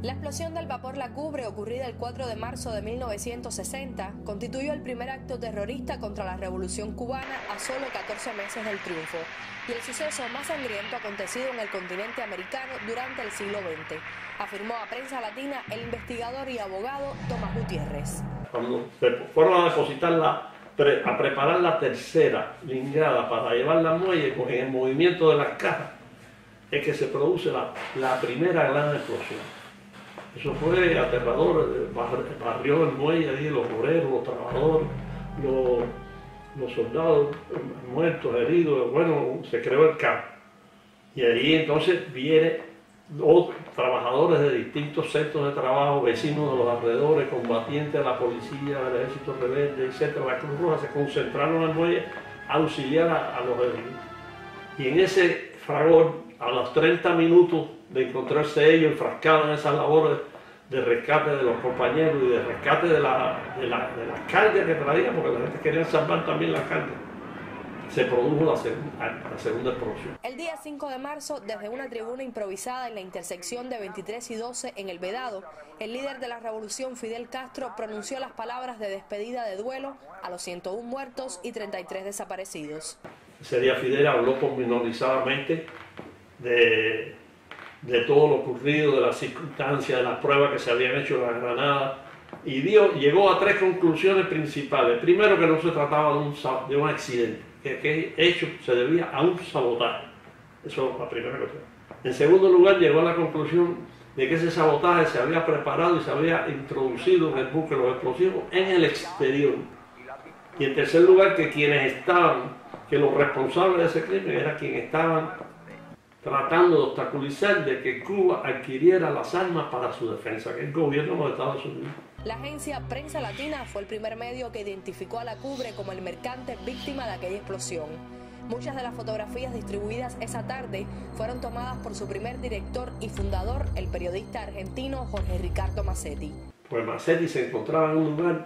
La explosión del vapor La Cubre, ocurrida el 4 de marzo de 1960, constituyó el primer acto terrorista contra la Revolución Cubana a solo 14 meses del triunfo y el suceso más sangriento acontecido en el continente americano durante el siglo XX, afirmó a Prensa Latina el investigador y abogado Tomás Gutiérrez. Cuando fueron a depositarla, a preparar la tercera blindada para llevarla al muelle, pues en el movimiento de las cajas es que se produce la primera gran explosión. Eso fue aterrador, barrió el muelle ahí, los obreros, los trabajadores, los soldados muertos, heridos, bueno, se creó el caos. Y ahí entonces vienen otros trabajadores de distintos centros de trabajo, vecinos de los alrededores, combatientes de la policía, del ejército rebelde, etc. La Cruz Roja se concentraron en el muelle a auxiliar a los heridos. Y en ese fragor, a los 30 minutos de encontrarse ellos enfrascados en esas labores de rescate de los compañeros y de rescate de las cargas que traían, porque la gente quería salvar también las cargas, se produjo la segunda explosión. El día 5 de marzo, desde una tribuna improvisada en la intersección de 23 y 12 en El Vedado, el líder de la revolución, Fidel Castro, pronunció las palabras de despedida de duelo a los 101 muertos y 33 desaparecidos. Ese día Fidel habló pormenorizadamente de todo lo ocurrido, de las circunstancias, de las pruebas que se habían hecho en la Granada, y llegó a tres conclusiones principales. Primero, que no se trataba de un accidente, que aquel hecho se debía a un sabotaje. Eso es la primera cosa. En segundo lugar, llegó a la conclusión de que ese sabotaje se había preparado y se había introducido en el buque los explosivos en el exterior. Y en tercer lugar, que los responsables de ese crimen eran quienes estaban tratando de obstaculizar de que Cuba adquiriera las armas para su defensa, que es el gobierno de los Estados Unidos. La agencia Prensa Latina fue el primer medio que identificó a La Cubre como el mercante víctima de aquella explosión. Muchas de las fotografías distribuidas esa tarde fueron tomadas por su primer director y fundador, el periodista argentino Jorge Ricardo Massetti. Pues Massetti se encontraba en un lugar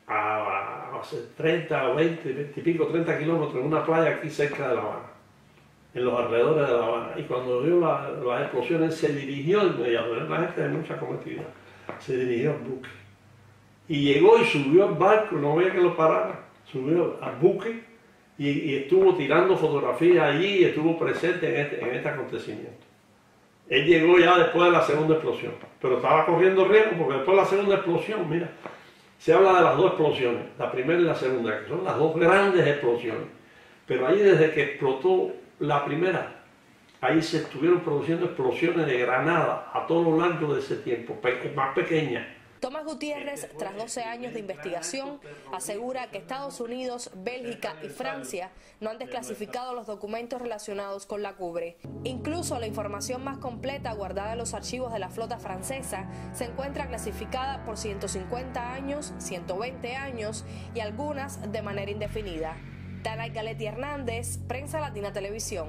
a 30 o 20 y pico, 30 kilómetros, en una playa aquí cerca de La Habana, en los alrededores de La Habana. Y cuando vio las explosiones se dirigió inmediatamente, la gente de mucha cometividad, se dirigió al buque. Y llegó y subió al barco, no veía que lo parara, subió al buque y estuvo tirando fotografías allí y estuvo presente en este acontecimiento. Él llegó ya después de la segunda explosión, pero estaba corriendo riesgo porque después de la segunda explosión, mira, se habla de las dos explosiones, la primera y la segunda, que son las dos grandes explosiones. Pero ahí desde que explotó la primera, ahí se estuvieron produciendo explosiones de granada a todo lo largo de ese tiempo, más pequeñas. Tomás Gutiérrez, tras 12 años de investigación, asegura que Estados Unidos, Bélgica y Francia no han desclasificado los documentos relacionados con La Cubre. Incluso la información más completa guardada en los archivos de la flota francesa se encuentra clasificada por 150 años, 120 años y algunas de manera indefinida. Tanay Galetti Hernández, Prensa Latina Televisión.